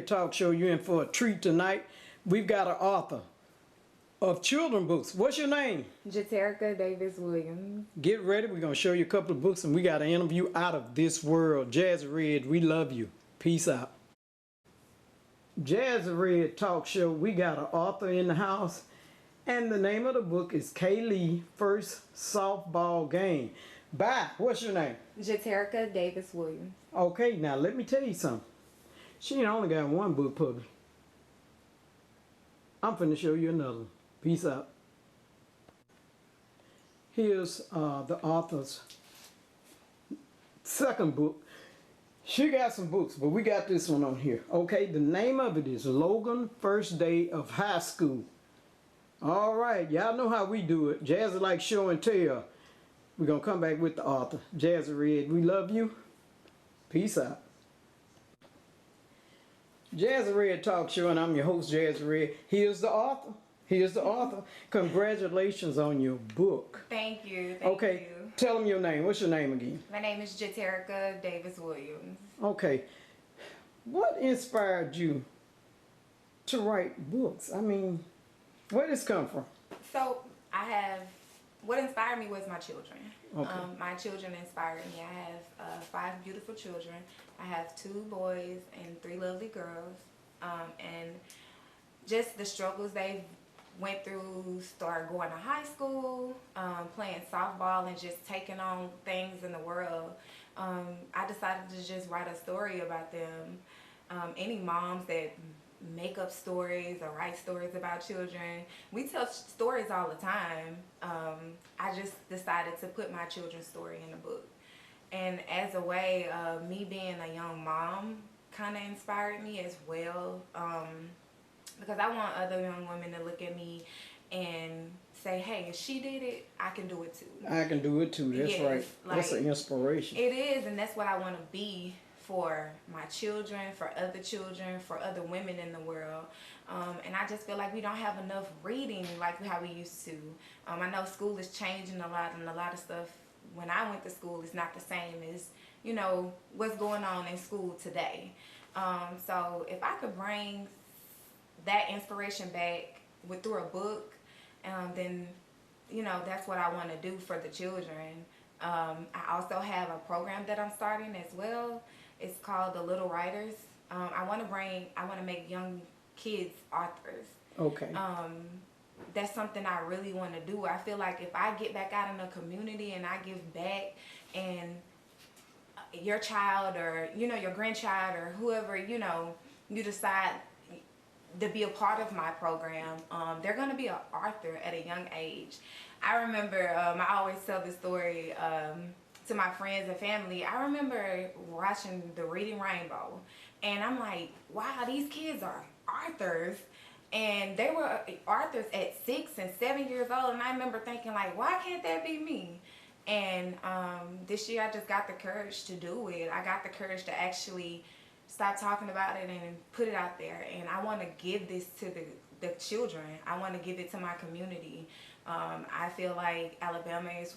Red Talk Show. You're in for a treat tonight. We've got an author of children books. What's your name? Jaterica Davis-Williams. Get ready. We're going to show you a couple of books, and we got an interview out of this world. Jazzy Red, we love you. Peace out. Jazzy Red Talk Show. We got an author in the house, and the name of the book is Kaylee First Softball Game. Bye. What's your name? Jaterica Davis-Williams. Okay, now let me tell you something. She ain't only got one book published. I'm finna show you another one. Peace out. Here's the author's second book. She got some books, but we got this one on here. Okay, the name of it is Logan First Day of High School. All right, y'all know how we do it. Jazzy like show and tell. We're going to come back with the author. Jazzy Red, we love you. Peace out. Jazzy Red Talk Show, and I'm your host, Jazzy Red. Here's the author. Here's the author. Congratulations on your book. Thank you. Thank you. Tell them your name. What's your name again? My name is Jaterica Davis-Williams. Okay. What inspired you to write books? I mean, where did this come from? So, what inspired me was my children. Okay. My children inspired me. I have 5 beautiful children. I have 2 boys and 3 lovely girls. And just the struggles they went through, started going to high school, playing softball and just taking on things in the world. I decided to just write a story about them. Any moms that make up stories or write stories about children, we tell stories all the time. I just decided to put my children's story in a book. And as a way of me being a young mom kind of inspired me as well. Because I want other young women to look at me and say, hey, if she did it, I can do it too. I can do it too. That's yes, right. Like, that's an inspiration. It is, and that's what I want to be for my children, for other women in the world. And I just feel like we don't have enough reading like how we used to. I know school is changing a lot, and a lot of stuff when I went to school is not the same as, you know, what's going on in school today. So if I could bring that inspiration back through a book, then, you know, that's what I want to do for the children. I also have a program that I'm starting as well. It's called the Little Writers. I want to make young kids authors. Okay. That's something I really want to do. I feel like if I get back out in the community and I give back, and your child or, you know, your grandchild or whoever, you know, you decide to be a part of my program, they're going to be an author at a young age. I remember, I always tell this story to my friends and family. I remember watching The Reading Rainbow, and I'm like, wow, these kids are authors. And they were authors at 6 and 7 years old, and I remember thinking, like, why can't that be me? And this year I just got the courage to do it. I got the courage to actually stop talking about it and put it out there. And I want to give this to the children. I want to give it to my community. I feel like Alabama is,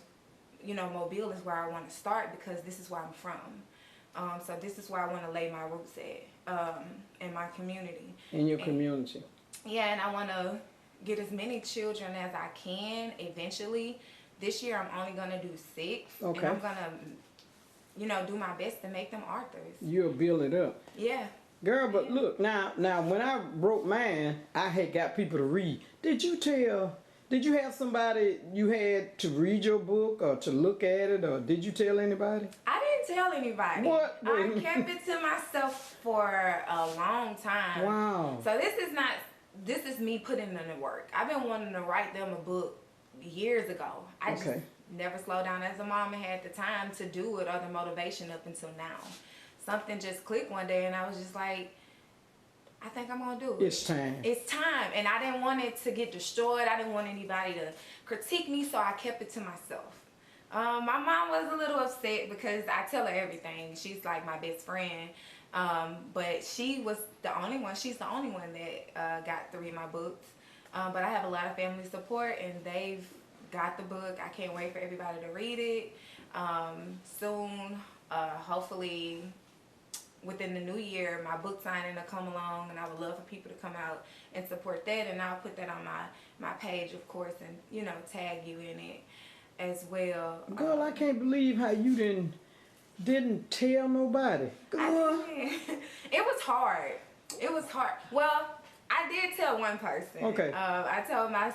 you know, Mobile is where I want to start because this is where I'm from. So this is where I want to lay my roots at, in my community. In your community. Yeah, and I want to get as many children as I can eventually. This year I'm only going to do 6. Okay. And I'm going to, you know, do my best to make them authors. You'll build it up. Yeah. Girl, but look, now when I wrote mine, I had got people to read. Did you have somebody you had to read your book or to look at it, or did you tell anybody? I didn't tell anybody. What? I kept it to myself for a long time. Wow. So this is me putting in the work. I've been wanting to write them a book years ago. I just never slowed down as a mom and had the time to do it or the motivation up until now. Something just clicked one day and I was just like, I think I'm going to do it. It's time. It's time. And I didn't want it to get destroyed. I didn't want anybody to critique me, so I kept it to myself. My mom was a little upset because I tell her everything. She's like my best friend. But she was the only one. She's the only one that got to read my books. But I have a lot of family support, and they've got the book. I can't wait for everybody to read it soon. Hopefully, within the new year, my book signing will come along, and I would love for people to come out and support that. And I'll put that on my page, of course, and, you know, tag you in it as well. Girl, I can't believe how you didn't tell nobody. Girl. It was hard. It was hard. Well, I did tell one person. Okay. I told my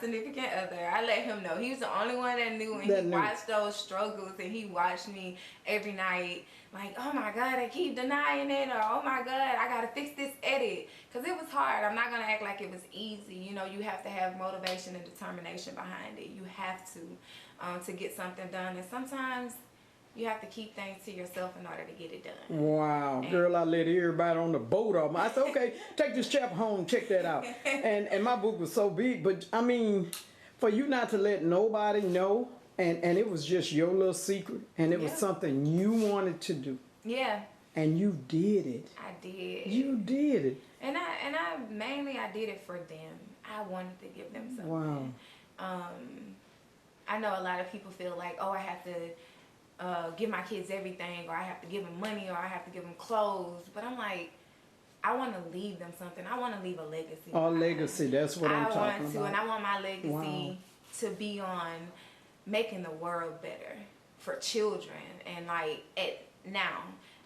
significant other. I let him know. He was the only one that knew, and he watched those struggles, and he watched me every night. Like, oh my God, I keep denying it, or oh my God, I gotta fix this edit. Because it was hard. I'm not gonna act like it was easy. You know, you have to have motivation and determination behind it. You have to get something done. And sometimes you have to keep things to yourself in order to get it done. Wow, girl, I let everybody on the boat off. I said, okay, take this chapter home, check that out. And my book was so big, but I mean, for you not to let nobody know, and it was just your little secret, and it was something you wanted to do. Yeah. And you did it. I did. You did it. And I mainly did it for them. I wanted to give them something. Wow. I know a lot of people feel like, oh, I have to give my kids everything, or I have to give them money, or I have to give them clothes. But I'm like, I want to leave them something. I want to leave a legacy. A legacy, that's what I'm talking about. And I want my legacy to be on making the world better for children. And like now,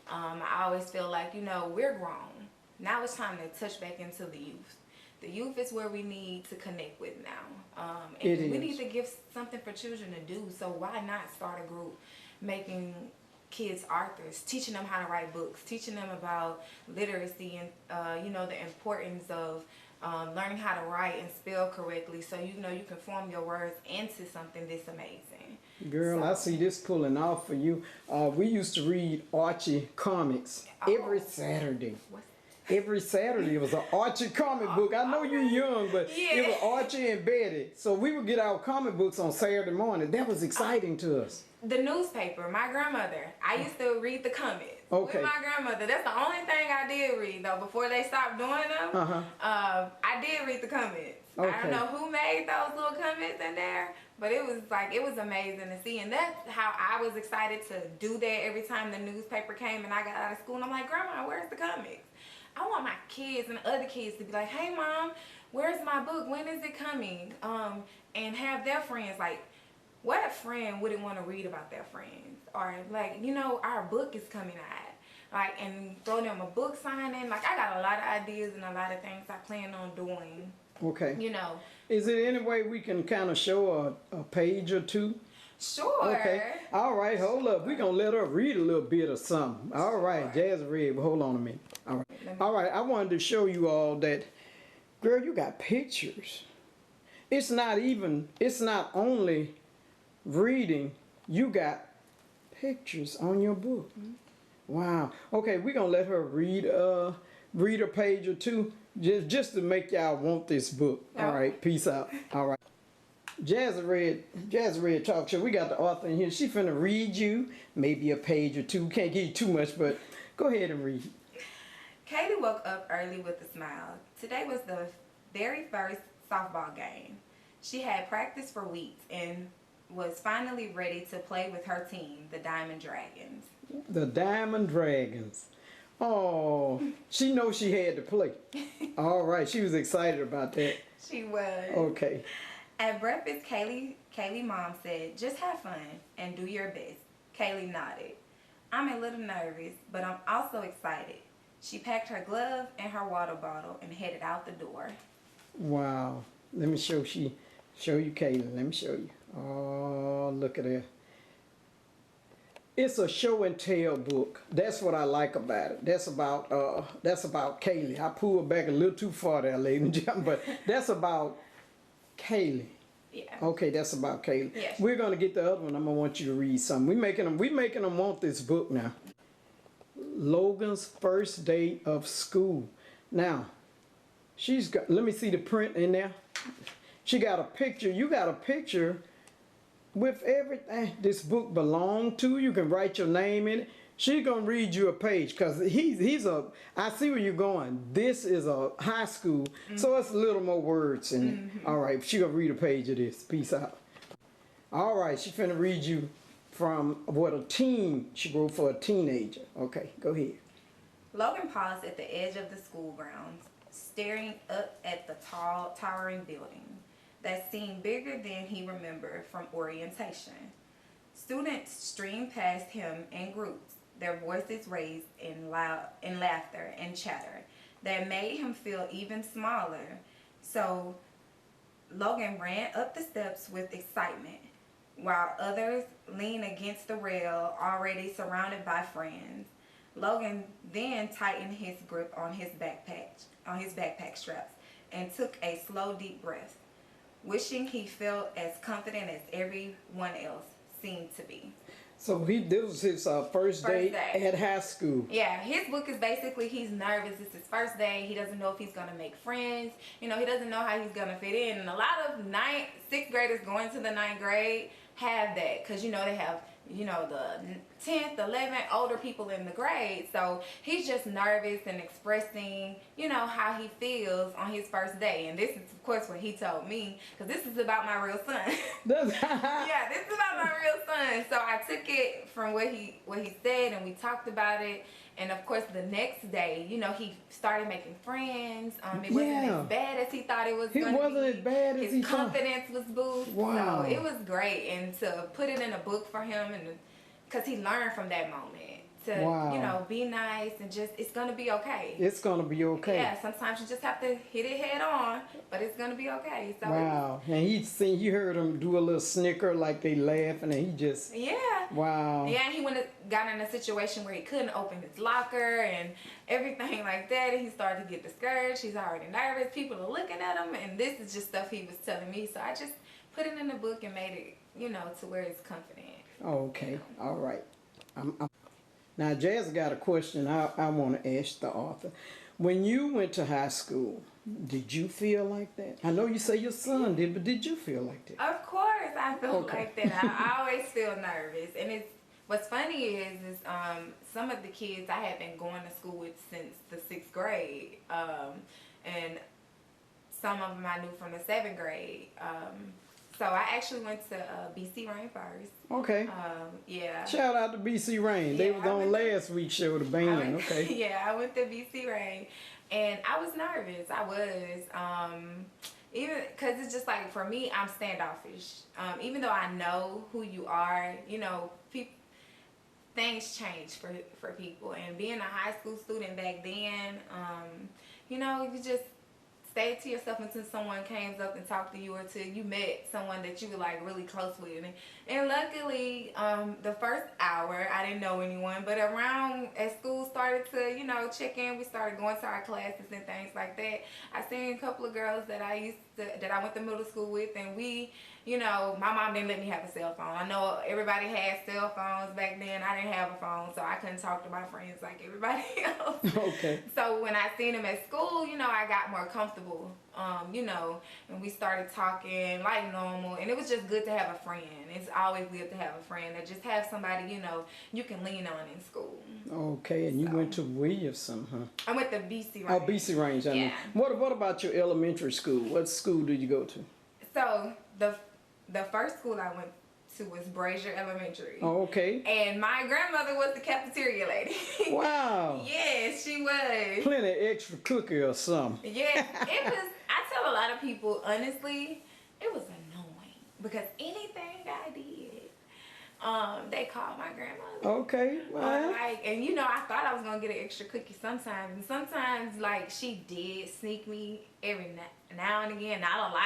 I always feel like, you know, we're grown. Now it's time to touch back into the youth. The youth is where we need to connect with now. And we need to give something for children to do. So why not start a group making kids authors, teaching them how to write books, teaching them about literacy and, you know, the importance of learning how to write and spell correctly, so you know you can form your words into something this amazing. Girl, I see this pulling off for you. We used to read Archie comics every Saturday. Every Saturday it was an Archie comic book. I know you're young, but it was Archie and Betty. So we would get our comic books on Saturday morning. That was exciting to us. The newspaper, my grandmother, I used to read the comics with my grandmother. That's the only thing I did read, though, before they stopped doing them. I did read the comics. I don't know who made those little comics in there, but it was amazing to see. And that's how I was excited to do that every time the newspaper came and I got out of school. And I'm like, Grandma, where's the comics? I want my kids and other kids to be like, hey, Mom, where's my book? When is it coming? And have their friends, like, what friend wouldn't want to read about their friends? Or, like, you know, our book is coming out. Like, and throw them a book signing. Like, I got a lot of ideas and a lot of things I plan on doing. Okay. You know. Is there any way we can kind of show a page or two? Sure. Okay. All right, hold up. We're going to let her read a little bit of something. All right, Jazzy read. Hold on a minute. All right. All right, I wanted to show you all that, girl, you got pictures. It's not only reading, you got pictures on your book. Wow. Okay, we're going to let her read a page or two just to make y'all want this book. All right, peace out. All right. Jazzy Red Talk Show. We got the author in here. She finna read you maybe a page or two. Can't give you too much, but go ahead and read. Katie woke up early with a smile. Today was the very first softball game. She had practiced for weeks and was finally ready to play with her team, the Diamond Dragons. The Diamond Dragons. Oh, she knows she had to play. All right, she was excited about that. She was. Okay. At breakfast, Kaylee's mom said, just have fun and do your best. Kaylee nodded. I'm a little nervous, but I'm also excited. She packed her glove and her water bottle and headed out the door. Wow. Let me show you, Kaylee. Let me show you. Oh, look at her. It's a show and tell book. That's what I like about it. That's about Kaylee. I pulled back a little too far there, ladies and gentlemen, but that's about Kaylee. Yeah. Okay, that's about Kaylee. Yeah. We're gonna get the other one. I'm gonna want you to read something. We making them want this book now. Logan's first day of school. Now, she's got. Let me see the print in there. She got a picture. You got a picture with everything this book belonged to. You can write your name in it. She's gonna read you a page because I see where you're going. This is a high school, so it's a little more words in it. All right, she gonna read a page of this. Peace out. All right, she finna read you from what she wrote for a teenager. Okay, go ahead. Logan paused at the edge of the school grounds, staring up at the tall, towering building that seemed bigger than he remembered from orientation. Students streamed past him in groups, their voices raised in laughter and chatter that made him feel even smaller. So Logan ran up the steps with excitement, while others leaned against the rail, already surrounded by friends. Logan then tightened his grip on his backpack straps, and took a slow, deep breath, wishing he felt as confident as everyone else seemed to be. So this was his first day at high school. Yeah, his book is basically he's nervous. It's his first day. He doesn't know if he's gonna make friends. You know, he doesn't know how he's gonna fit in. And a lot of sixth graders going to the ninth grade have that, because you know they have the 10th, 11th, older people in the grade. So he's just nervous and expressing, how he feels on his first day. And this is, of course, what he told me, because this is about my real son. Yeah, this is about my real son. So I took it from what he said, and we talked about it. And of course, the next day, he started making friends. It wasn't as bad as he thought it was going to be. It wasn't as bad as he thought. His confidence was boosted. Wow. So it was great. And to put it in a book for him, and because he learned from that moment to, be nice and just, it's going to be okay. It's going to be okay. Yeah, sometimes you just have to hit it head on, but it's going to be okay. So wow. And you heard him do a little snicker, like they laughing, and he just... Yeah. Wow. Yeah, and he got in a situation where he couldn't open his locker and everything like that, and he started to get discouraged. He's already nervous. People are looking at him, and this is just stuff he was telling me. So I just put it in the book and made it, to where it's confident. Okay. All right. Now, Jazzy got a question I want to ask the author. When you went to high school, did you feel like that? I know you say your son did, but did you feel like that? Of course I felt like that. I always feel nervous. And what's funny is some of the kids I had been going to school with since the 6th grade. And some of them I knew from the 7th grade. So I actually went to BC Rain first. Okay. Yeah. Shout out to BC Rain. They was on last week's show, the band. Okay. Yeah, I went to BC Rain, and I was nervous. I was, even because it's just like, for me, I'm standoffish. Even though I know who you are, things change for people. And being a high school student back then, you just stay to yourself until someone came up and talked to you, or till you met someone that you were like really close with. And luckily, the first hour I didn't know anyone, but around as school started to check in, we started going to our classes and things like that. I seen a couple of girls that I went to middle school with, and we, my mom didn't let me have a cell phone. I know everybody had cell phones back then. I didn't have a phone, so I couldn't talk to my friends like everybody else. Okay. So when I seen them at school, I got more comfortable, and we started talking like normal, and it was just good to have a friend. It's always good to have a friend, that just have somebody, you can lean on in school. Okay, and you went to Williamson, huh? I went to BC Range. Oh, BC Range, I mean. What about your elementary school? What school did you go to? So, the first school I went to was Brazier Elementary. Oh, okay. And my grandmother was the cafeteria lady. Wow. Yes, she was. Plenty extra cookie or something. Yes, it was. I tell a lot of people, honestly, it was annoying, because anything I did, they called my grandmother. Okay. Well. And I thought I was gonna get an extra cookie sometimes, and sometimes she did sneak me every now and again, not a lot.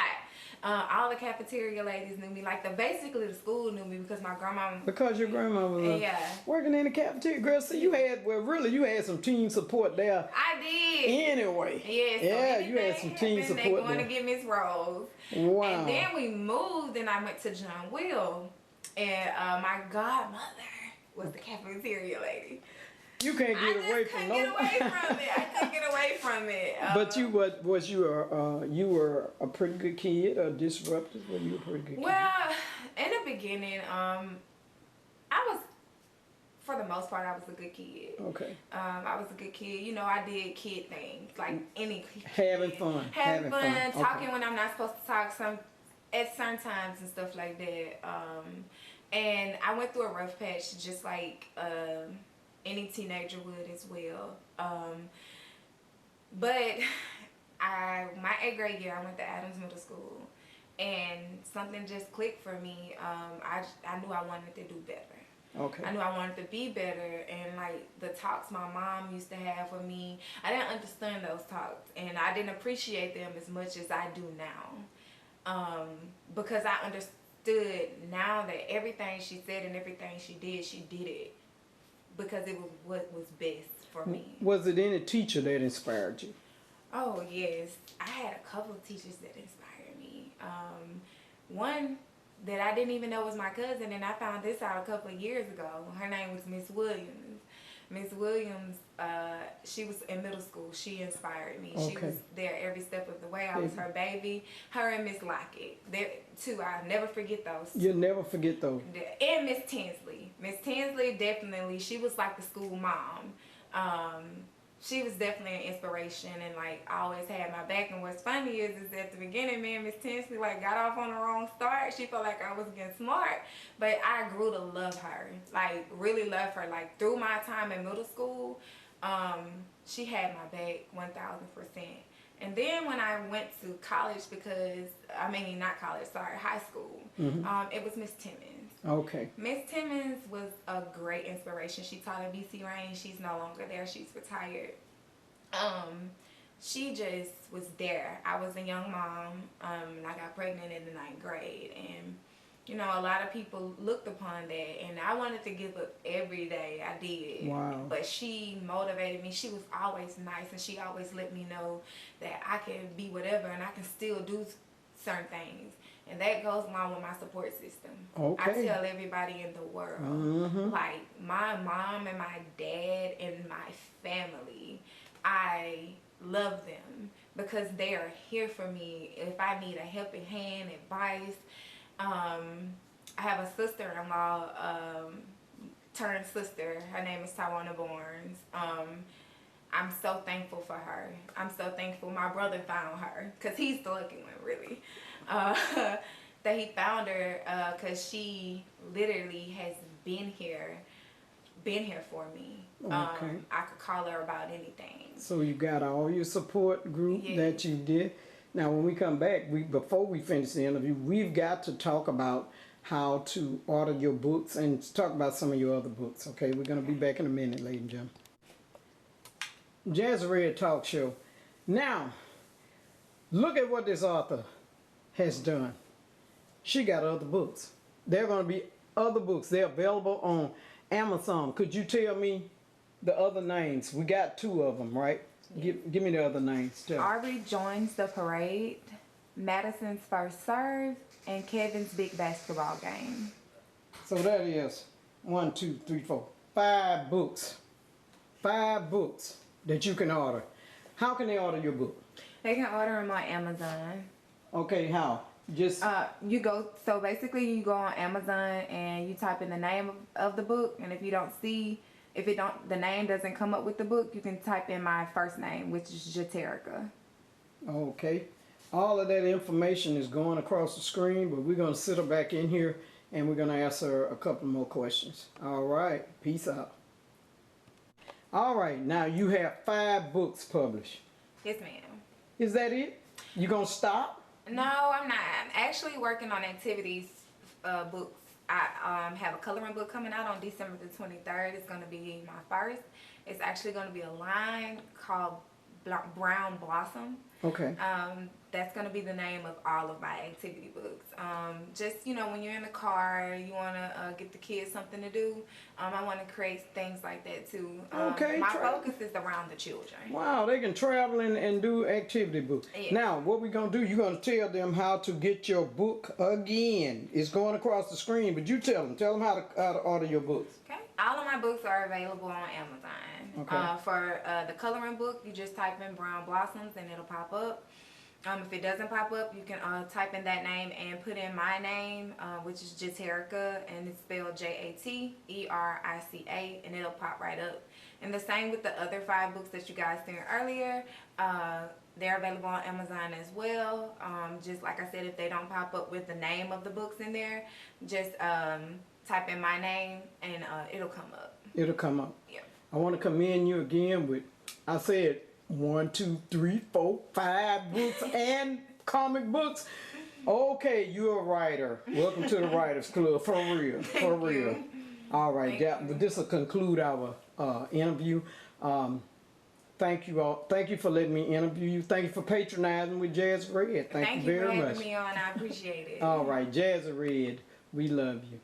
All the cafeteria ladies knew me. Basically the school knew me, because my grandma. Because your grandma was working in the cafeteria. Girl, so you had some team support there. I did. Anyway. Yeah, you had some team support there. They going to get Miss Rose. Wow. And then we moved, and I went to John Will. And my godmother was the cafeteria lady. You can't get away from it. I couldn't get away from it. But you were a pretty good kid, or disruptive? Were you a pretty good kid? Well, in the beginning, I was, for the most part, I was a good kid. Okay. I was a good kid. I did kid things, like any kid. Having fun. Talking when I'm not supposed to talk at certain times and stuff like that. And I went through a rough patch, just like any teenager would as well. But my 8th grade year, I went to Adams Middle School, and something just clicked for me. I knew I wanted to do better. Okay. I knew I wanted to be better, and like the talks my mom used to have with me, I didn't understand those talks, and I didn't appreciate them as much as I do now. Because I understood now that everything she said and everything she did it because it was what was best for me. Was it any teacher that inspired you? Oh yes, I had a couple of teachers that inspired me. One that I didn't even know was my cousin, and I found this out a couple of years ago. Her name was Miss Williams. Miss Williams, she was in middle school. She inspired me. Okay. She was there every step of the way. I was her baby. Her and Miss Lockett. There too. I'll never forget those. You'll never forget those. And Miss Tinsley. Miss Tinsley, definitely. She was like the school mom. She was definitely an inspiration, and like I always had my back. And what's funny is at the beginning, me and Miss Tinsley like got off on the wrong start. She felt like I was getting smart, but I grew to love her, like really love her. Like through my time in middle school, she had my back 1000%. And then when I went to college, because not college, sorry, high school, it was Miss Timmons. Okay. Miss Timmons was a great inspiration. She taught at BC Range. She's no longer there. She's retired. She just was there. I was a young mom. And I got pregnant in the 9th grade. And, you know, a lot of people looked upon that. And I wanted to give up every day. I did. Wow. But she motivated me. She was always nice. And she always let me know that I can be whatever and I can still do certain things. And that goes along with my support system. Okay. I tell everybody in the world, like my mom and my dad and my family, I love them because they are here for me if I need a helping hand, advice. I have a sister-in-law, turned sister. Her name is Tawana Barnes. I'm so thankful for her. I'm so thankful my brother found her because he's the lucky one, really. That he found her because she literally has been here for me. Okay. I could call her about anything. So you got all your support group that you did. Now when we come back, before we finish the interview, we've got to talk about how to order your books and talk about some of your other books. Okay, we're going to be back in a minute, ladies and gentlemen. Jazzy Red Talk Show. Now, look at what this author has done. She got other books. There are going to be other books. They're available on Amazon. Could you tell me the other names? We got 2 of them, right? Give me the other names. Aubrey Joins the Parade, Madison's First Serve, and Kevin's Big Basketball Game. So that is 1, 2, 3, 4, 5 books. 5 books that you can order. How can they order your book? They can order them on Amazon. Okay, how? Just so basically you go on Amazon and you type in the name of the book, and if the name doesn't come up with the book, you can type in my first name, which is Jaterica. Okay. All of that information is going across the screen, but we're going to sit her back in here and we're going to ask her a couple more questions. All right. Peace out. All right. Now you have 5 books published. Yes, ma'am. Is that it? You going to stop? No, I'm not. I'm actually working on activities books. I have a coloring book coming out on December the 23rd. It's going to be my first. It's actually going to be a line called Brown Blossom. Okay. That's going to be the name of all of my activity books. Just, you know, when you're in the car, you want to get the kids something to do. I want to create things like that too. Okay. My focus is around the children. Wow, they can travel and do activity books. Yeah. Now, what we're going to do, you're going to tell them how to get your book again. It's going across the screen, but you tell them how to order your books. Okay. All of my books are available on Amazon. Okay. For the coloring book, you just type in Brown Blossoms and it'll pop up. If it doesn't pop up, you can type in that name and put in my name, which is Jaterica, and it's spelled Jaterica, and it'll pop right up. And the same with the other 5 books that you guys seen earlier. They're available on Amazon as well. Just like I said, if they don't pop up with the name of the books in there, just type in my name and it'll come up. It'll come up. Yeah. I want to commend you again with, I said, 1, 2, 3, 4, 5 books and comic books. Okay, you're a writer. Welcome to the Writers Club, for real, for real. All right, this will conclude our interview. Thank you all. Thank you for letting me interview you. Thank you for patronizing with Jazzy Red. Thank you very much. Thank you for having me on. I appreciate it. All right, Jazzy Red, we love you.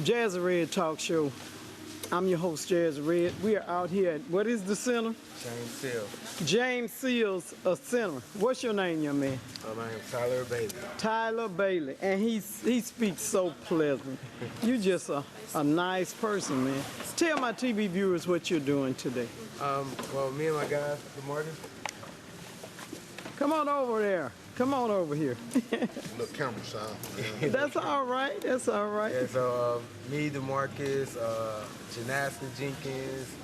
Jazzy Red Talk Show. I'm your host, Jazzy Red. We are out here at, what is the center? James Seals. James Seals Center. What's your name, young man? My name's Tyler Bailey. Tyler Bailey. And he speaks so pleasant. You're just a nice person, man. Tell my TV viewers what you're doing today. Well, me and my guys, DeMarcus. Come on over there. Come on over here. Look, camera shy. That's all right. That's all right. Yeah, so me, DeMarcus, Janasta Jenkins,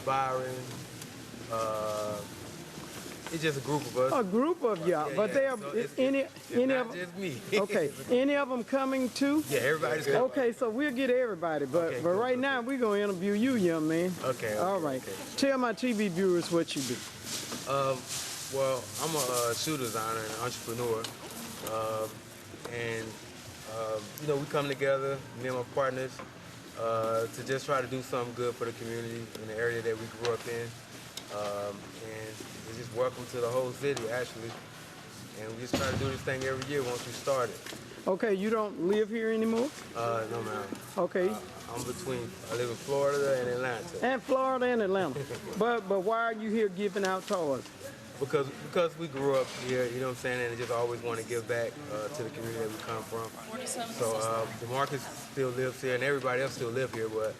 Byron. It's just a group of us. A group of y'all, but they are So it's any not of them. just me. Okay, any of them coming too? Yeah, everybody's coming. Okay, so we'll get everybody, but Okay, but cool, right cool, now we're gonna interview you, young man. Okay. All right. Okay. Tell my TV viewers what you do. Well, I'm a shoe designer and entrepreneur, and you know, we come together, me and my partners, to just try to do something good for the community in the area that we grew up in, and it's just welcome to the whole city actually, and we just try to do this thing every year once we started. Okay, you don't live here anymore? No, man. Okay. I live in Florida and Atlanta. And Florida and Atlanta. But why are you here giving out toys? Because we grew up here, you know what I'm saying, and I just always want to give back to the community that we come from. So DeMarcus still lives here, and everybody else still live here, but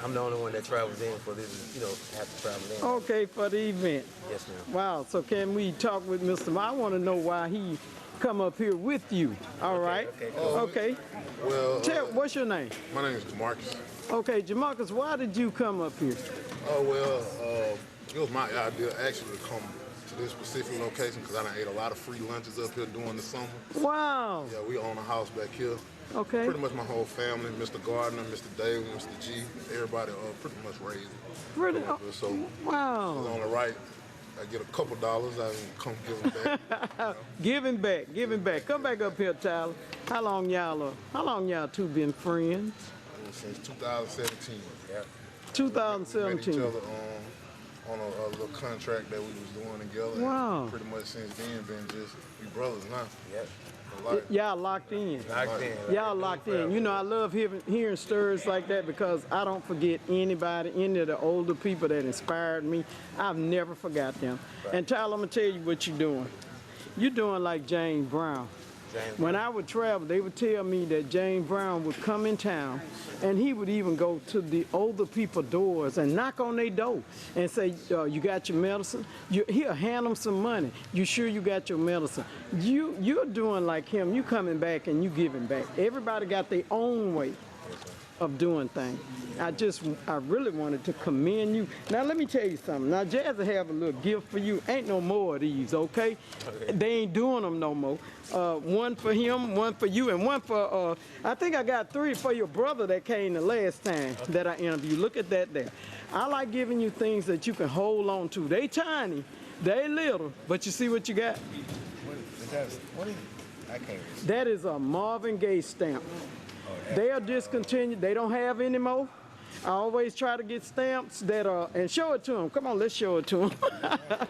I'm the only one that travels in for this, you know, have to travel in. Okay, for the event. Yes, ma'am. Wow, so can we talk with Mr. Ma? I want to know why he come up here with you. All right. Okay, cool. Okay. Well, What's your name? my name is DeMarcus. Okay, Jamarcus, why did you come up here? Oh, well, it was my idea actually to come to this specific location because I done ate a lot of free lunches up here during the summer. Wow. Yeah, we own a house back here. Okay. Pretty much my whole family, Mr. Gardner, Mr. Dave, Mr. G, everybody pretty much raised. Pretty, So wow. on the right, I get a couple dollars, I can come give them back. Giving back. Come back up here, Tyler. How long y'all two been friends? Since 2017. Yeah. 2017. We met each other on a little contract that we was doing together. Wow. And pretty much since then been just we brothers now. Yep. For life. Y'all locked in. Locked in. Y'all locked in. You know, I love hearing stories like that because I don't forget any of the older people that inspired me. I've never forgot them. Right. And Tyler, I'm going to tell you what you're doing. You're doing like James Brown. When I would travel, they would tell me that James Brown would come in town and he would even go to the older people's doors and knock on their door and say, you got your medicine? He'll hand them some money. You sure you got your medicine? You're doing like him. You coming back and you giving back. Everybody got their own way of doing things. I really wanted to commend you. Now let me tell you something. Now Jazzy have a little gift for you. Ain't no more of these, okay? They ain't doing them no more. One for him, one for you, and one for, I think I got 3 for your brother that came the last time that I interviewed. Look at that there. I like giving you things that you can hold on to. They tiny, they little, but you see what you got? What is it? I can't read. That is a Marvin Gaye stamp. They are discontinued. They don't have any more. I always try to get stamps that are, and show it to them. Come on, let's show it to them. I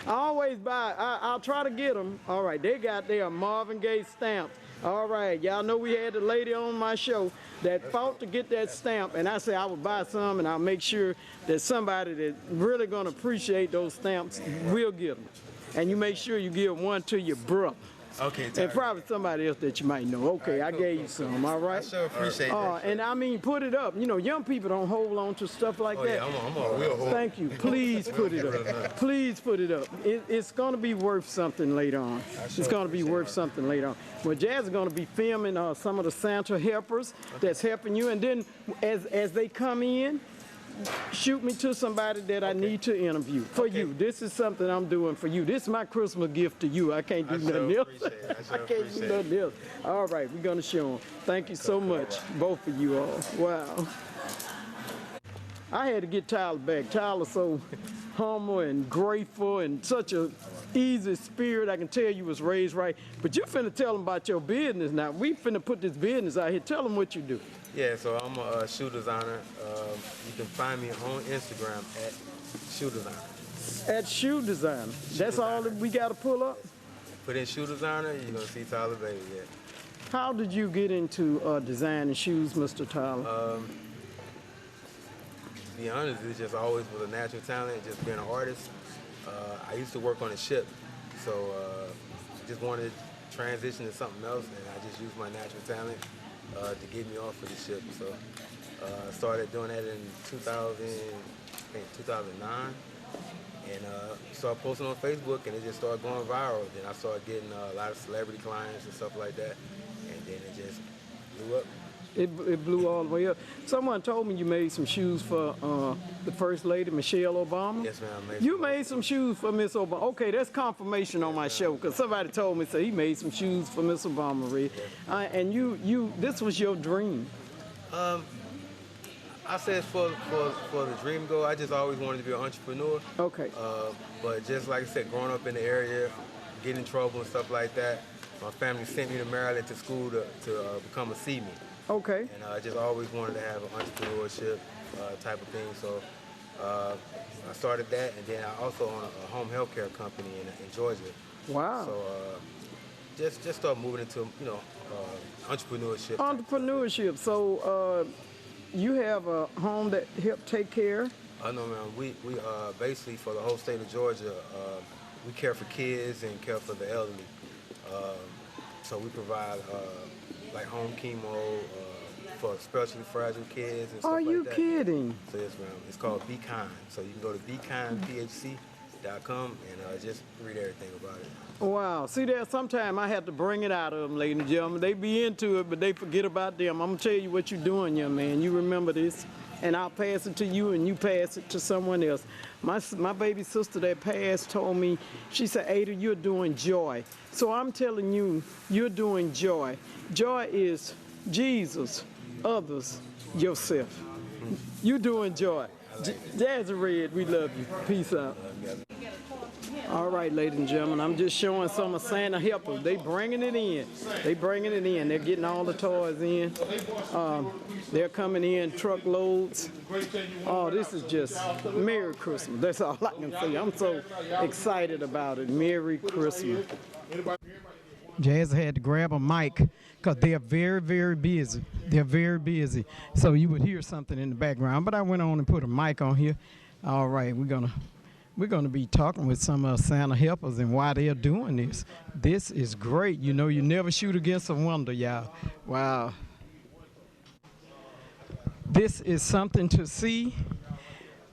always buy, I'll try to get them. All right, they got their Marvin Gaye stamps. All right, y'all know we had a lady on my show that fought to get that stamp, and I said I would buy some, and I'll make sure that somebody that's really gonna appreciate those stamps will get them. And you make sure you give one to your brother. Okay, And probably somebody else that you might know. Okay, I gave you some, all right? I sure appreciate that. And I mean, put it up. You know, young people don't hold on to stuff like that. Yeah, I'm on. Thank you. Please put it up. Please put it up. It's going to be worth something later on. It's going to be worth something later on. Well, Jazz is going to be filming some of the Santa helpers that's helping you. And then as they come in, shoot me to somebody that I need to interview for you. This is something I'm doing for you. This is my Christmas gift to you. I can't do nothing else. I can't do nothing else. All right, we're going to show them. Thank you so much, both of you all. Wow. I had to get Tyler back. Tyler's so humble and grateful and such a easy spirit. I can tell you was raised right. But you finna tell them about your business now. We finna put this business out here. Tell them what you do. Yeah, so I'm a shoe designer. You can find me on Instagram at shoe designer. At shoe designer. That's all that we got to pull up? Put in shoe designer, you're going to see Tyler Bailey, yeah. How did you get into designing shoes, Mr. Tyler? To be honest, it just always was a natural talent, just being an artist. I used to work on a ship, so I just wanted to transition to something else, and I just used my natural talent to get me off of the ship. So I started doing that in 2009, and started posting on Facebook, and it just started going viral. Then I started getting a lot of celebrity clients and stuff like that, and then it just blew up. It blew all the way up. Someone told me you made some shoes for the First Lady, Michelle Obama. Yes, ma'am. You made some shoes for Miss Obama. Okay, that's confirmation on my show, because somebody told me, so he made some shoes for Miss Obama, Red. And this was your dream. I said for the dream goal, I just always wanted to be an entrepreneur. Okay. But just like I said, growing up in the area, getting in trouble and stuff like that, my family sent me to Maryland to school to become a seaman. Okay. And I just always wanted to have an entrepreneurship type of thing. So I started that, and then I also own a home health care company in Georgia. Wow. So just start moving into entrepreneurship. Entrepreneurship. So you have a home that help take care? No, man. We basically for the whole state of Georgia, we care for kids and care for the elderly. So we provide like home chemo for especially fragile kids and stuff like that. Are you kidding? So yes, ma'am. It's called Be Kind. So you can go to bekindphc.com and just read everything about it. Wow. See, there sometimes I have to bring it out of them, ladies and gentlemen. They be into it, but they forget about them. I'm going to tell you what you're doing, young man. You remember this, and I'll pass it to you, and you pass it to someone else. My baby sister that passed told me, she said, Ada, you're doing joy. So I'm telling you, you're doing joy. Joy is Jesus, others, yourself. You're doing joy. Jazzy Red, we love you. Peace out. All right, ladies and gentlemen, I'm just showing some of Santa helpers. They bringing it in. They're getting all the toys in. They're coming in truckloads. Oh, this is just Merry Christmas. That's all I can say. I'm so excited about it. Merry Christmas. Jazz had to grab a mic because they're very, very busy. They're very busy. So you would hear something in the background. But I went on and put a mic on here. All right, we're gonna be talking with some Santa helpers and why they're doing this. This is great. You know, you never shoot against a wonder, y'all. Wow. This is something to see.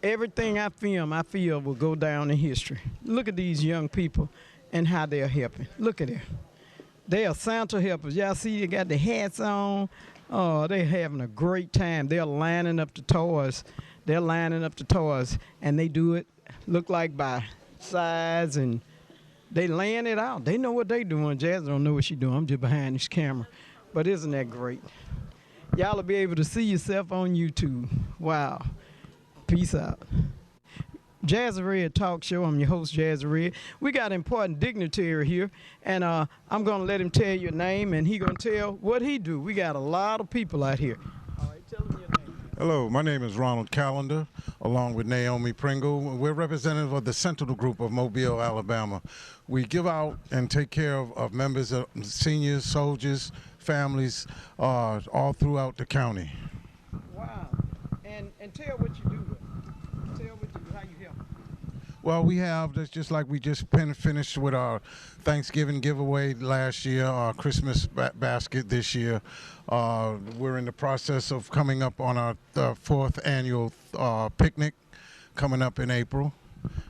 Everything I film, I feel will go down in history. Look at these young people and how they're helping. Look at it. They are Santa helpers. Y'all see they got the hats on. Oh, they're having a great time. They're lining up the toys. And they do it, look like by size, and they laying it out. They know what they doing. Jazz don't know what she doing. I'm just behind this camera. But isn't that great? Y'all will be able to see yourself on YouTube. Wow. Peace out. Jazzy Red Talk Show. I'm your host, Jazzy Red. We got an important dignitary here, and I'm going to let him tell your name, and he going to tell what he do. We got a lot of people out here. All right, tell him your name. Hello, my name is Ronald Callender, along with Naomi Pringle. We're representative of the Sentinel Group of Mobile, Alabama. We give out and take care of members of seniors, soldiers, families, all throughout the county. Wow. And tell what you do. Tell what you do, how you help. Well, we have, that's just like we just finished with our Thanksgiving giveaway last year, our Christmas basket this year. We're in the process of coming up on our fourth annual picnic coming up in April.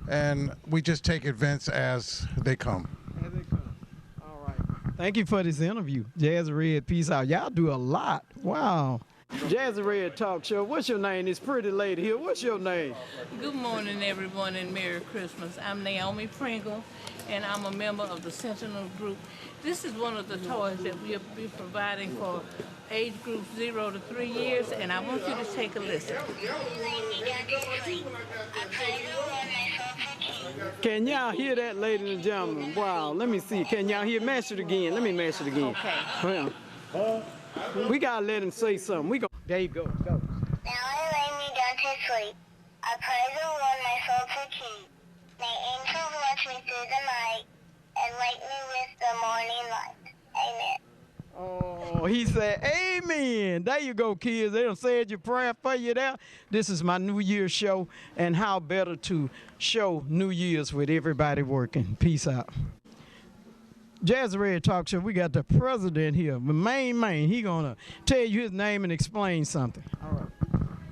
And we just take events as they come. As they come. All right. Thank you for this interview. Jazzy Red, peace out. Y'all do a lot. Wow. Jazzy Red Talk Show. What's your name? This pretty lady here. What's your name? Good morning, everyone, and Merry Christmas. I'm Naomi Pringle, and I'm a member of the Sentinel Group. This is one of the toys that we'll be providing for age groups 0 to 3 years, and I want you to take a listen. Can y'all hear that, ladies and gentlemen? Wow. Let me see. Can y'all hear? Mash it again. Let me mash it again. Okay. Well, we gotta let him say something. There you go. Go. Now I lay me down to sleep. I pray the Lord my soul to keep. May angels watch me through the night and wake me with the morning light. Amen. Oh, he said, amen. There you go, kids. They done said your prayer for you there. This is my New Year's show, and how better to show New Year's with everybody working. Peace out. Jazzy Red Talk Show, we got the president here, the main. He gonna tell you his name and explain something. All right.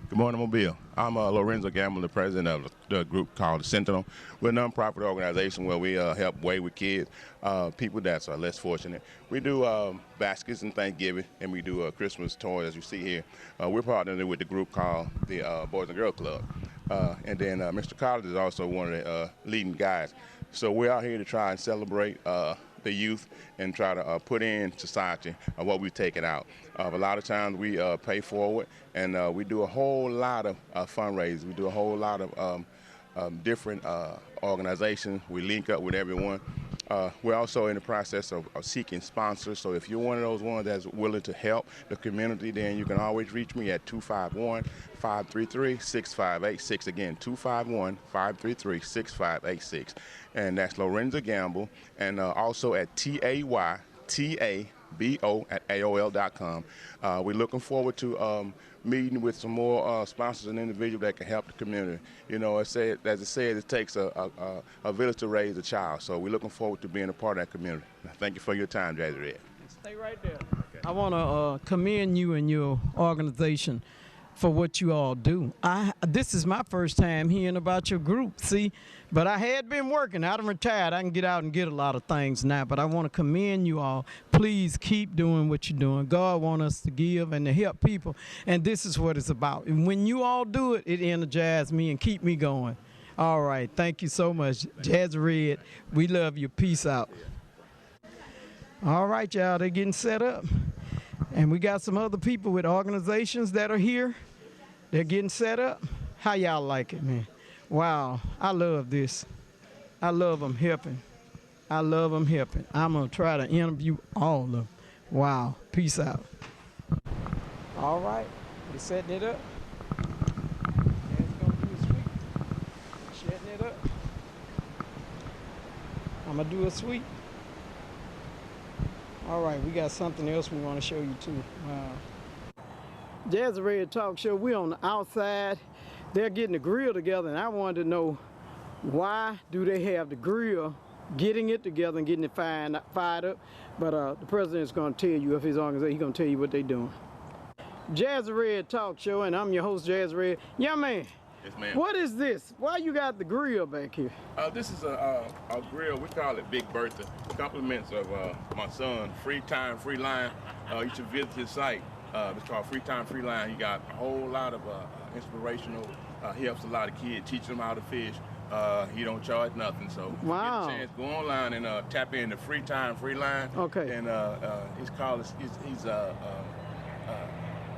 Good morning, Mobile. I'm Lorenzo Gamble, the president of the group called the Sentinel. We're a nonprofit organization where we help wayward kids, people that are less fortunate. We do baskets and Thanksgiving, and we do Christmas toys, as you see here. We're partnering with the group called the Boys and Girls Club. And then Mr. Collins is also one of the leading guys. So we're out here to try and celebrate the youth and try to put in society what we've taken out. A lot of times we pay forward, and we do a whole lot of fundraisers. We do a whole lot of different organizations. We link up with everyone. We're also in the process of seeking sponsors. So if you're one of those ones that's willing to help the community, then you can always reach me at 251-533-6586. Again, 251-533-6586. And that's Lorenzo Gamble. And also at TAYTABO@AOL.com. We're looking forward to meeting with some more sponsors and individuals that can help the community. You know, as it said, it takes a village to raise a child. So we're looking forward to being a part of that community. Thank you for your time, Jazzy Red. Stay right there. Okay. I want to commend you and your organization for what you all do. This is my first time hearing about your group, see? But I had been working. I'm retired. I can get out and get a lot of things now, but I want to commend you all. Please keep doing what you're doing. God wants us to give and to help people, and this is what it's about. And when you all do it, it energizes me and keep me going. All right. Thank you so much. Jazzy Red, we love you. Peace out. All right, y'all. They're getting set up. And we got some other people with organizations that are here. They're getting set up. How y'all like it, man? Wow, I love this. I love them helping. I love them helping. I'm going to try to interview all of them. Wow, peace out. All right, we're setting it up. Dad's going to do a sweep. Setting it up. I'm going to do a sweep. All right, we got something else we want to show you too. Wow. Jazzy Red Talk Show, we're on the outside. They're getting the grill together, and I wanted to know, why do they have the grill, getting it together and getting it fired up? But the president's going to tell you, if his organization, he's going to tell you what they're doing. Jazzy Red Talk Show, and I'm your host, Jazzy Red. Young man, Yes, ma'am. what is this? Why you got the grill back here? This is a grill. We call it Big Bertha. Compliments of my son, Free Time, Free Line. You should visit his site. It's called Free Time, Free Line. He got a whole lot of inspirational. He helps a lot of kids, teach them how to fish. He don't charge nothing. So if you get a chance, go online and tap in the Free Time, Free Line. Okay. And he's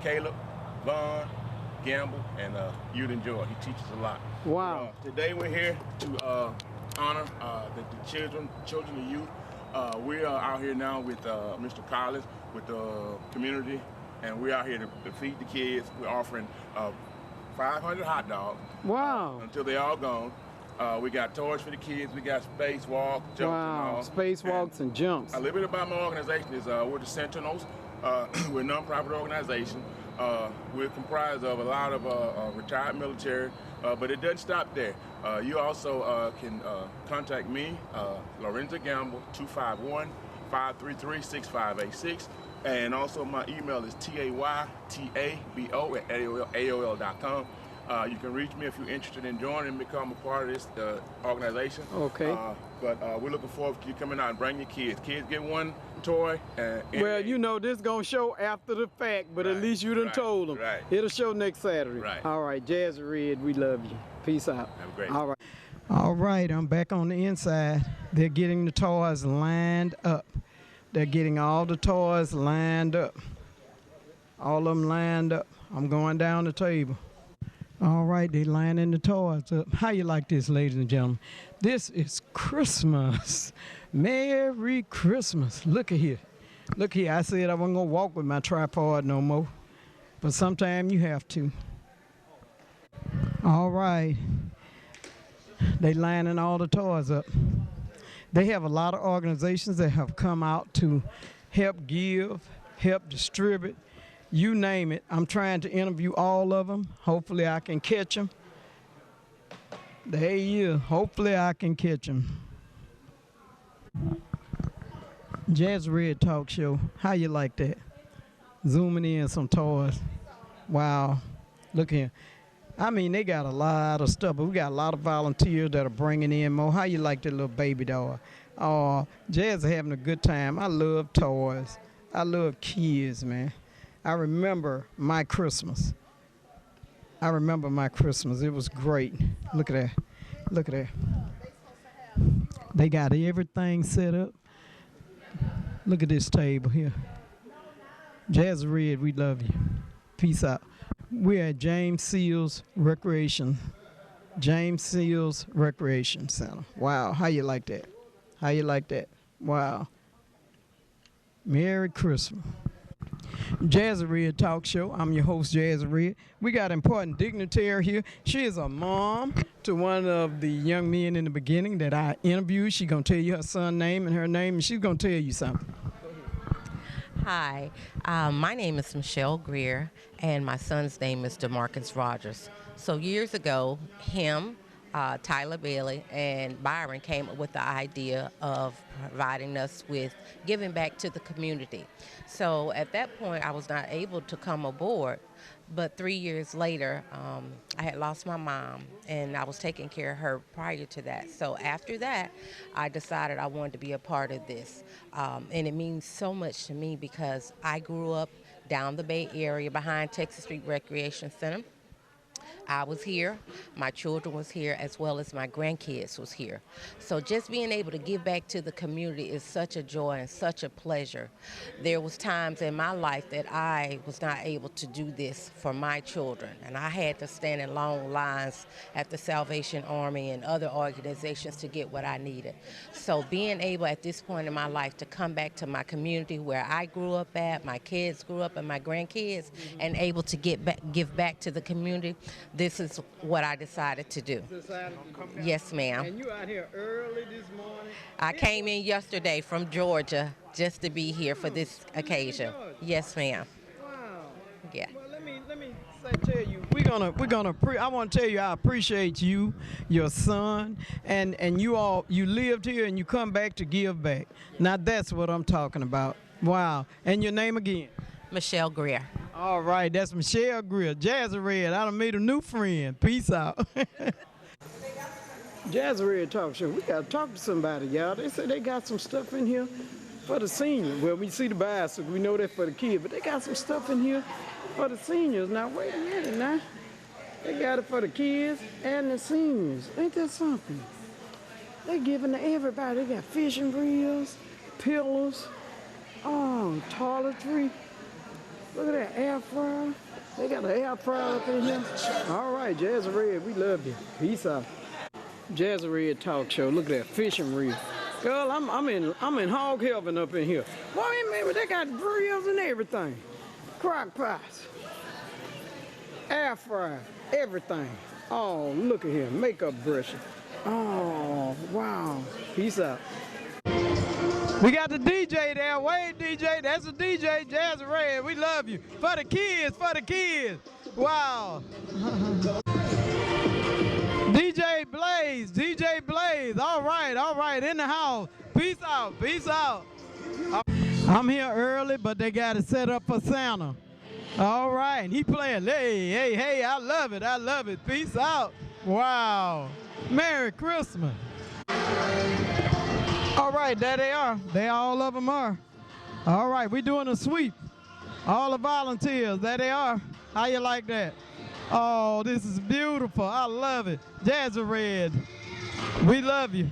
Caleb, Vaughn, Gamble, and you'd enjoy. He teaches a lot. Wow. Today we're here to honor the children and youth. We are out here now with Mr. Collins, with the community, and we're out here to feed the kids. We're offering 500 hot dogs. Wow. Until they're all gone. We got toys for the kids. We got spacewalk, jumps, and all. Spacewalks and jumps. A little bit about my organization is we're the Sentinels. We're a nonprofit organization. We're comprised of a lot of retired military, but it doesn't stop there. You also can contact me, Lorenzo Gamble, 251-533-6586. And also my email is taytabo@aol.com. You can reach me if you're interested in joining and become a part of this organization. Okay. But we're looking forward to you coming out and bring your kids. Kids get one toy. Well, you know, this gonna show after the fact, but at least you done told them. Right. It'll show next Saturday. Right. All right, Jazzy Red, we love you. Peace out. Have a great All right. All right, I'm back on the inside. They're getting the toys lined up. They're getting all the toys lined up. All of them lined up. I'm going down the table. All right, they lining the toys up. How you like this, ladies and gentlemen? This is Christmas. Merry Christmas. Look at here. Look here, I said I wasn't gonna walk with my tripod no more, but sometime you have to. All right, they lining all the toys up. They have a lot of organizations that have come out to help give, help distribute, you name it. I'm trying to interview all of them. Hopefully I can catch them. There he is. Hopefully I can catch them. Jazz Red Talk Show. How you like that? Zooming in some toys. Wow. Look here. I mean, they got a lot of stuff, but we got a lot of volunteers that are bringing in more. How you like that little baby doll? Oh, Jazz having a good time. I love toys. I love kids, man. I remember my Christmas. I remember my Christmas. It was great. Look at that. Look at that. They got everything set up. Look at this table here. Jazz Red, we love you. Peace out. We're at James Seals Recreation Center. Wow, how you like that? How you like that? Wow. Merry Christmas. Jazzy Red Talk Show. I'm your host, Jazzy Red. We got an important dignitary here. She is a mom to one of the young men in the beginning that I interviewed. She's going to tell you her son's name and her name, and she's going to tell you something. Hi, my name is Michelle Greer, and my son's name is DeMarcus Rogers. So years ago, him, Tyler Bailey, and Byron came up with the idea of providing us with giving back to the community. So at that point, I was not able to come aboard, but 3 years later, I had lost my mom, and I was taking care of her prior to that. So after that, I decided I wanted to be a part of this. And it means so much to me because I grew up down the Bay Area behind Texas Street Recreation Center. I was here, my children was here, as well as my grandkids was here. So just being able to give back to the community is such a joy and such a pleasure. There was times in my life that I was not able to do this for my children, and I had to stand in long lines at the Salvation Army and other organizations to get what I needed. So being able at this point in my life to come back to my community where I grew up at, my kids grew up, and my grandkids, and able to give back to the community, this is what I decided to do. Yes, ma'am. And you out here early this morning? I came in yesterday from Georgia just to be here for this occasion. Yes, ma'am. Wow. Yeah. Well, let me tell you, I want to tell you I appreciate you, your son, and you lived here and you come back to give back. Now that's what I'm talking about. Wow. And your name again? Michelle Greer. All right, that's Michelle Greer. Jazzy Red, I done made a new friend. Peace out. Jazzy Red Talk Show. We got to talk to somebody, y'all. They said they got some stuff in here for the seniors. Well, we see the bicycle. We know that for the kids, but they got some stuff in here for the seniors. Now, wait a minute now. They got it for the kids and the seniors. Ain't that something? They giving to everybody. They got fishing reels, pillows, toiletry. Look at that air fryer. They got an air fryer up in here. All right, Jazzy Red, we love you. Peace out. Jazzy Red Talk Show. Look at that fishing reel. Girl, I'm in hog heaven up in here. Boy, man, they got grills and everything. Crock pots, air fryer, everything. Oh, look at here, makeup brushing. Oh, wow. Peace out. We got the DJ there. Wait, DJ. That's the DJ, Jazzy Red. We love you. For the kids, for the kids. Wow. DJ Blaze, DJ Blaze. All right, in the house. Peace out, peace out. I'm here early, but they got it set up for Santa. All right, he playing. Hey, I love it. Peace out. Wow. Merry Christmas. All right, there they are. All of them are. All right, we doing a sweep. All the volunteers, there they are. How you like that? Oh, this is beautiful. I love it. Jazzy Red, we love you.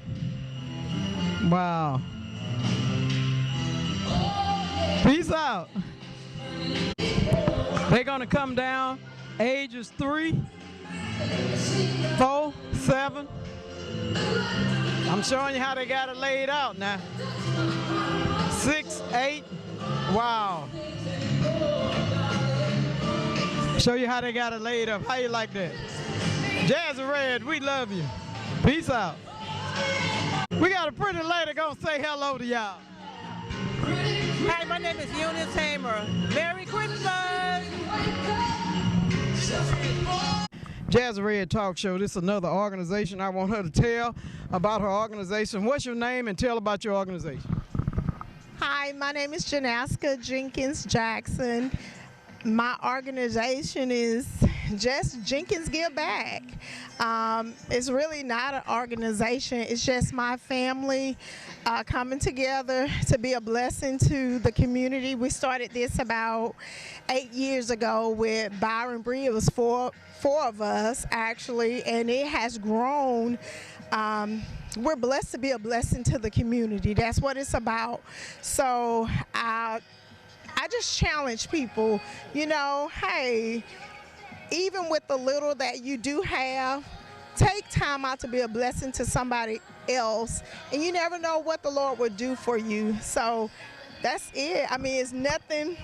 Wow. Peace out. They're gonna come down, ages 3, 4, 7. I'm showing you how they got it laid out now. 6, 8, wow. Show you how they got it laid up. How you like that? Jazzy Red, we love you. Peace out. We got a pretty lady gonna say hello to y'all. Hi, my name is Eunice Hamer. Merry Christmas! Jazzy Red Talk Show. This is another organization. I want her to tell about her organization. What's your name and tell about your organization? Hi, my name is Jaterica Jenkins Jackson. My organization is just Jenkins Give Back. It's really not an organization. It's just my family coming together to be a blessing to the community. We started this about 8 years ago with Byron Bree. It was four of us actually, and it has grown. We're blessed to be a blessing to the community. That's what it's about. So I just challenge people, you know, hey, even with the little that you do have, take time out to be a blessing to somebody else, and you never know what the Lord will do for you. So that's it. I mean, it's nothing,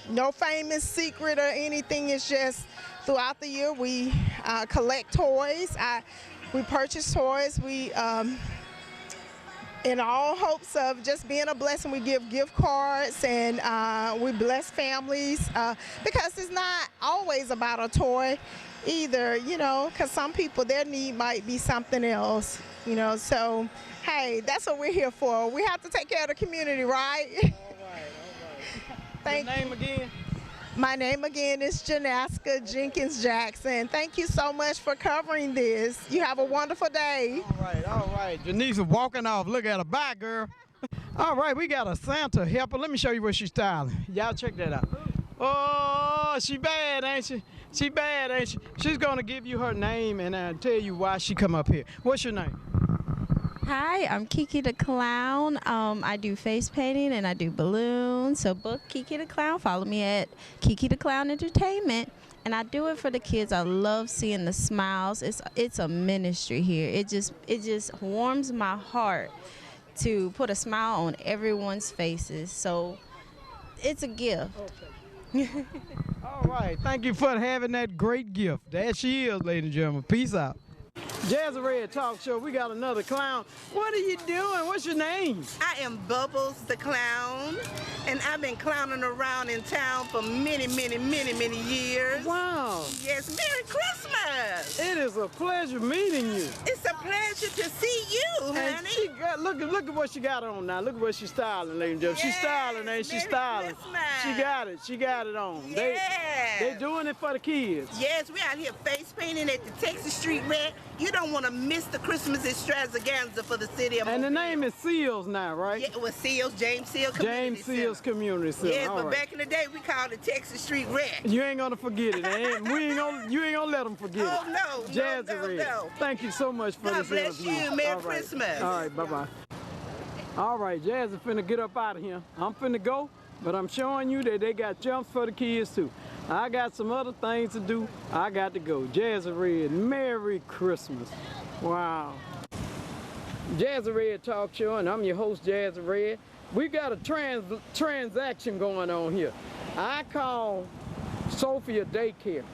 no famous secret or anything. It's just throughout the year we collect toys. We purchase toys. We in all hopes of just being a blessing, we give gift cards and we bless families because it's not always about a toy either, you know, because some people, their need might be something else, you know. So, hey, that's what we're here for. We have to take care of the community, right? All right. Thank you. Your name again? My name again is Jaterica Jenkins Jackson. Thank you so much for covering this. You have a wonderful day. All right. Janice is walking off. Look at her. Bye, girl. All right, we got a Santa helper. Let me show you what she's styling. Y'all check that out. Oh, she bad, ain't she? She bad, ain't she? She's going to give you her name and tell you why she come up here. What's your name? Hi, I'm Kiki the Clown. I do face painting and I do balloons. So book Kiki the Clown. Follow me at Kiki the Clown Entertainment. And I do it for the kids. I love seeing the smiles. It's a ministry here. It just warms my heart to put a smile on everyone's faces. So it's a gift. Okay. All right. Thank you for having that great gift. There she is, ladies and gentlemen. Peace out. Jazzy Red Talk Show. We got another clown. What are you doing? What's your name? I am Bubbles the Clown, and I've been clowning around in town for many years. Wow. Yes, Merry Christmas. It is a pleasure meeting you. It's a pleasure to see you, honey. And she got, look at what she got on now. Look at what she's styling, ladies and gentlemen. She's styling, ain't she? Styling. Christmas. She got it on. Yes. They doing it for the kids. Yes, we out here face painting at the Texas Street Red. You don't want to miss the Christmas Extravaganza for the city of Mobile. And the name is Seals now, right? Yeah, it was Seals, James Seals Community James Seals Community Center. Yes, but back in the day, we called it Texas Street Red. You ain't gonna forget it. You ain't gonna let them forget it. Oh, no, Jazzy Red. no. Thank you so much for God this bless interview. you. Merry Christmas. All right, bye-bye. All right, Jazzy finna get up out of here. I'm finna go, but I'm showing you that they got jumps for the kids too. I got some other things to do. I got to go. Jazzy Red, Merry Christmas. Wow. Jazzy Red Talk Show, and I'm your host, Jazzy Red. We got a transaction going on here. I called Sophia Daycare.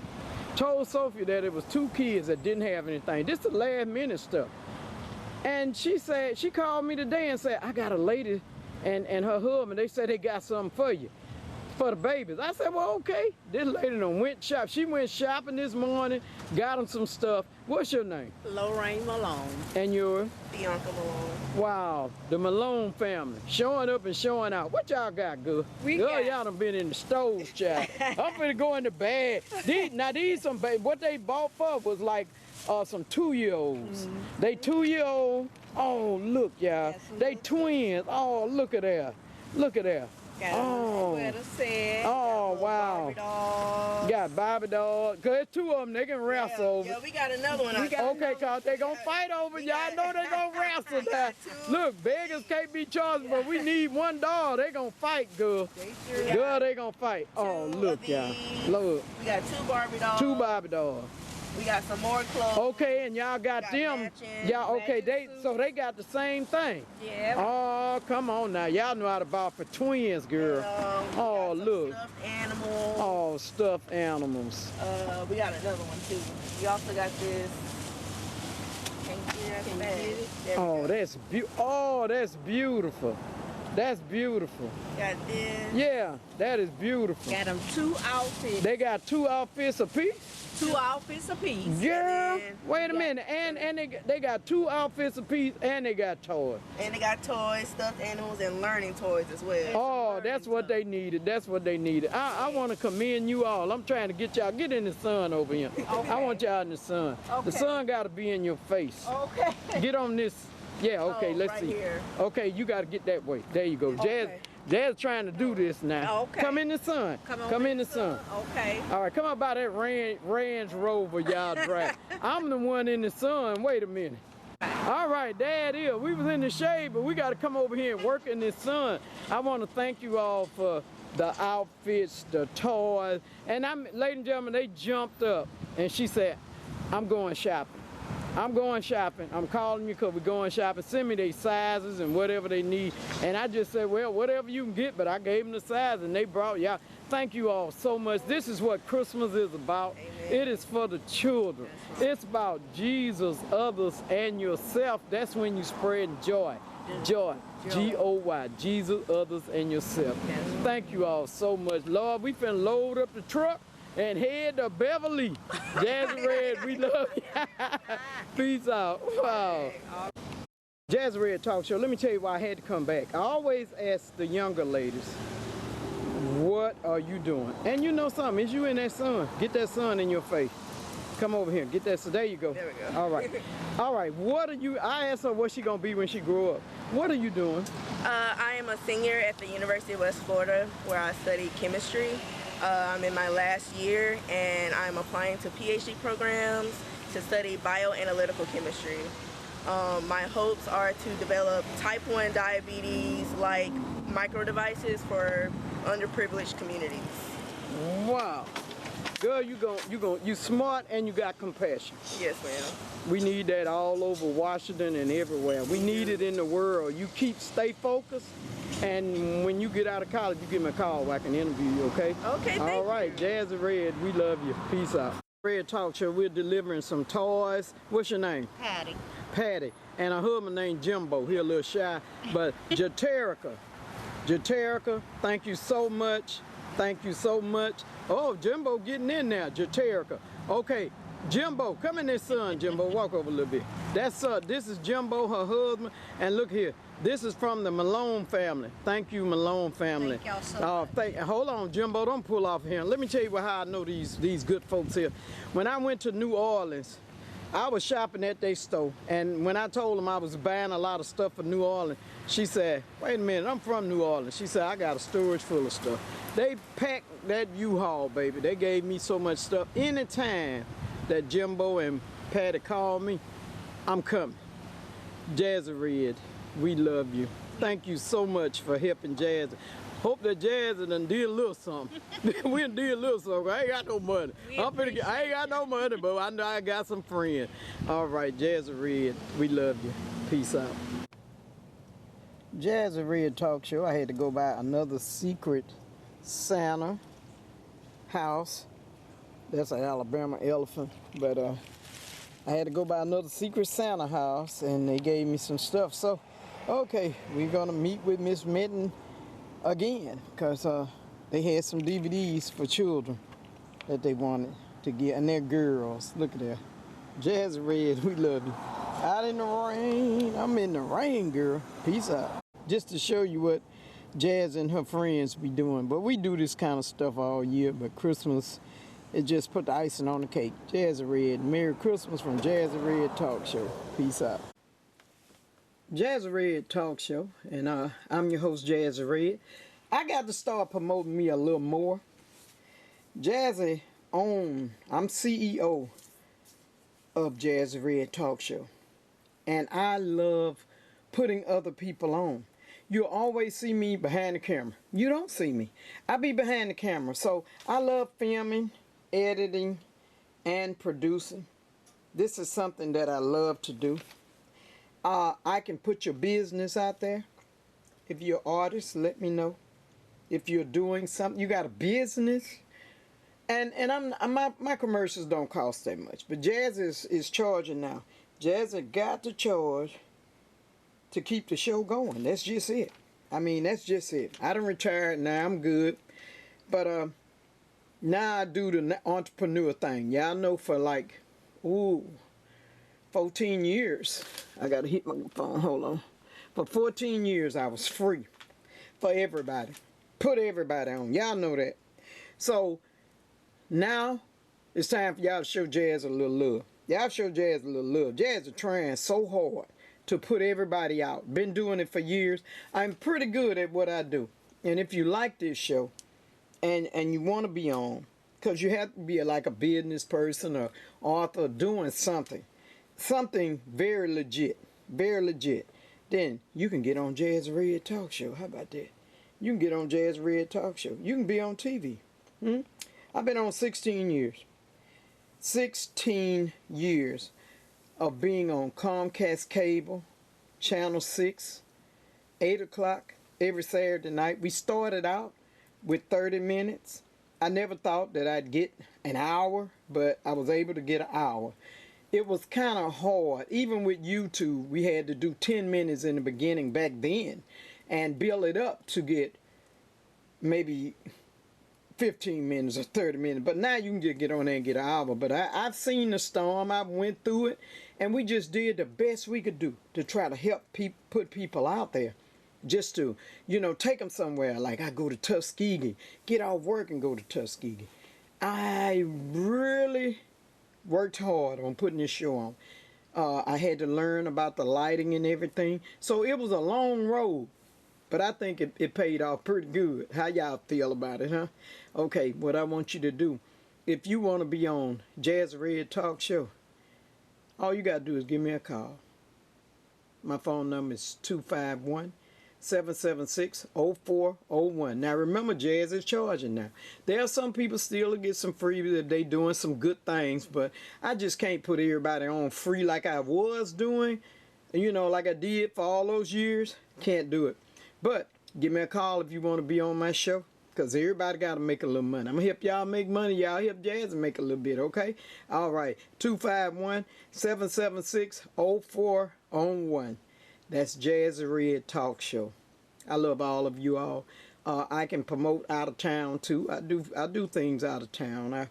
Told Sophia that it was 2 kids that didn't have anything. This is last minute stuff. And she said, she called me today and said, I got a lady and her husband, they said they got something for you, for the babies. I said, well, okay. This lady done went shop. She went shopping this morning, got them some stuff. What's your name? Lorraine Malone. And yours? Bianca Malone. Wow, the Malone family, showing up and showing out. What y'all got, girl? Girl, y'all done been in the stores, child. I'm finna go in the bag. These some, what they bought for was like some 2-year-olds. They 2-year-old. Oh, look, y'all. They twins. Oh, look at that. Look at that. Oh, wow. Got Barbie doll. Cause there's 2 of them, they can wrestle over. Yeah, we got another one. Okay, cause they gonna fight over. Y'all know they gonna wrestle now. Look, beggars can't be charged, but we need one doll. They gonna fight, girl. Girl, they gonna fight. Oh, look, y'all. Look. We got 2 Barbie dolls. 2 Barbie dolls. We got some more clothes. Okay, and y'all got them. Y'all okay? So they got the same thing. Yeah. Oh, come on now. Y'all know how to buy for twins, girl. Oh, look. Stuffed animals. Oh, stuffed animals. We got another one too. We also got this. Oh, that's beautiful. That's beautiful. Got this. Yeah, that is beautiful. Got them 2 outfits. They got 2 outfits apiece? 2 outfits apiece. Girl, wait a minute. And they got 2 outfits apiece, and they got toys. And they got toys, stuffed animals, and learning toys as well. Oh, that's what they needed. That's what they needed. I want to commend you all. I'm trying to get y'all, get in the sun over here. Okay. I want y'all in the sun. Okay. The sun got to be in your face. Okay. Get on this. Yeah, okay, let's right see. Here. Okay, you got to get that way. There you go. Okay. Jazz trying to do this now. Okay. Come in the sun. Come in the sun. Okay. All right, come on by that Range Rover y'all drive. I'm the one in the sun. Wait a minute. All right, there it is. We was in the shade, but we got to come over here and work in the sun. I want to thank you all for the outfits, the toys. And ladies and gentlemen, they jumped up and she said, I'm going shopping. I'm going shopping. I'm calling you because we're going shopping. Send me their sizes and whatever they need. And I just said, well, whatever you can get, but I gave them the size and they brought y'all. Thank you all so much. This is what Christmas is about. Amen. It is for the children. Right. It's about Jesus, others, and yourself. That's when you spread joy. Joy. G-O-Y. Jesus, others, and yourself. Right. Thank you all so much. Lord, we finna load up the truck and head to Beverly. Jazzy Red, we love you. Peace out. Wow. Jazzy Red Talk Show. Let me tell you why I had to come back. I always ask the younger ladies, what are you doing? And you know something, is you in that sun. Get that sun in your face. Come over here, get that, so there you go. There we go. All right. All right, what are you, I asked her what she gonna be when she grow up. What are you doing? I am a senior at the University of West Florida where I study chemistry. I'm in my last year and I'm applying to PhD programs to study bioanalytical chemistry. My hopes are to develop type 1 diabetes like micro devices for underprivileged communities. Wow. Girl, you smart and you got compassion. Yes, ma'am. We need that all over Washington and everywhere. We need it in the world. You stay focused, and when you get out of college, you give me a call where I can interview you, okay? Okay, all right, Jazzy Red, we love you. Peace out. Red Talk Show, we're delivering some toys. What's your name? Patty. Patty. And her husband named Jimbo. He a little shy, but Jaterica. Jaterica, thank you so much. Thank you so much. Oh, Jimbo getting in there, Jaterica. Okay, Jimbo, come in this sun, Jimbo. Walk over a little bit. This is Jimbo, her husband. And look here, this is from the Malone family. Thank you, Malone family. Thank y'all so much. Hold on, Jimbo, don't pull off here. Let me tell you how I know these good folks here. When I went to New Orleans, I was shopping at their store, and when I told them I was buying a lot of stuff for New Orleans, she said, wait a minute, I'm from New Orleans. She said, I got a storage full of stuff. They packed that U-Haul, baby. They gave me so much stuff. Anytime that Jimbo and Patty call me, I'm coming. Jazzy Red, we love you. Thank you so much for helping Jazzy. Hope that Jazzy done did a little something. We done did a little something. I ain't got no money. I ain't got no money, but I know I got some friends. All right, Jazzy Red, we love you. Peace out. Jazzy Red Talk Show. I had to go by another secret Santa house. That's an Alabama elephant, but I had to go by another secret Santa house, and they gave me some stuff. So Okay, we're gonna meet with Miss Minton again because they had some DVDs for children that they wanted to get, and they're girls. Look at that. Jazzy Red, we love you. Out in the rain, I'm in the rain, girl. Peace out. Just to show you what Jazz and her friends be doing. But we do this kind of stuff all year, but Christmas, it just put the icing on the cake. Jazzy Red, Merry Christmas from Jazzy Red Talk Show. Peace out. Jazzy Red Talk Show, and I'm your host, Jazzy Red. I got to start promoting me a little more. Jazzy I'm CEO of Jazzy Red Talk Show, and I love putting other people on. You'll always see me behind the camera. You don't see me. I be behind the camera, so I love filming, editing, and producing. This is something that I love to do. I can put your business out there. If you're an artist, let me know. If you're doing something, you got a business. And my commercials don't cost that much. But Jazz is charging now. Jazz got to charge to keep the show going. That's just it. I mean, that's just it. I done retired now. I'm good. But now I do the entrepreneur thing. Y'all know for like, 14 years. I gotta hit my phone, hold on. For 14 years I was free for everybody. Put everybody on. Y'all know that. So now it's time for y'all to show Jazz a little love. Y'all show Jazz a little love. Jazz is trying so hard to put everybody out. Been doing it for years. I'm pretty good at what I do. And if you like this show and you want to be on, because you have to be like a business person or author doing something very legit, then you can get on Jazzy Red Talk Show. How about that? You can get on Jazzy Red Talk Show. You can be on TV. I've been on 16 years. 16 years of being on Comcast Cable, Channel 6, 8 o'clock every Saturday night. We started out with 30 minutes. I never thought that I'd get an hour, but I was able to get an hour. It was kind of hard. Even with YouTube, we had to do 10 minutes in the beginning back then and build it up to get maybe 15 minutes or 30 minutes. But now you can just get on there and get an hour. But I've seen the storm. I went through it. And we just did the best we could do to try to help put people out there. Just to, take them somewhere. Like I go to Tuskegee. Get off work and go to Tuskegee. I really worked hard on putting this show on. I had to learn about the lighting and everything. So it was a long road. But I think it paid off pretty good. How y'all feel about it, huh? Okay, what I want you to do, if you want to be on Jazzy Red Talk Show, all you got to do is give me a call. My phone number is 251-776-0401. Now remember, Jazz is charging now. There are some people still to get some freebies if they doing some good things, but I just can't put everybody on free like I was doing, like I did for all those years. Can't do it. But give me a call if you want to be on my show, because everybody got to make a little money. I'm going to help y'all make money. Y'all help Jazz make a little bit, okay? All right, 251-776-0401. That's Jazzy Red Talk Show. I love all of you all. I can promote out of town, too. I do things out of town.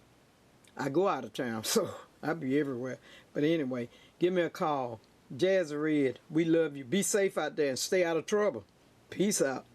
I go out of town, so I be everywhere. But anyway, give me a call. Jazzy Red, we love you. Be safe out there and stay out of trouble. Peace out.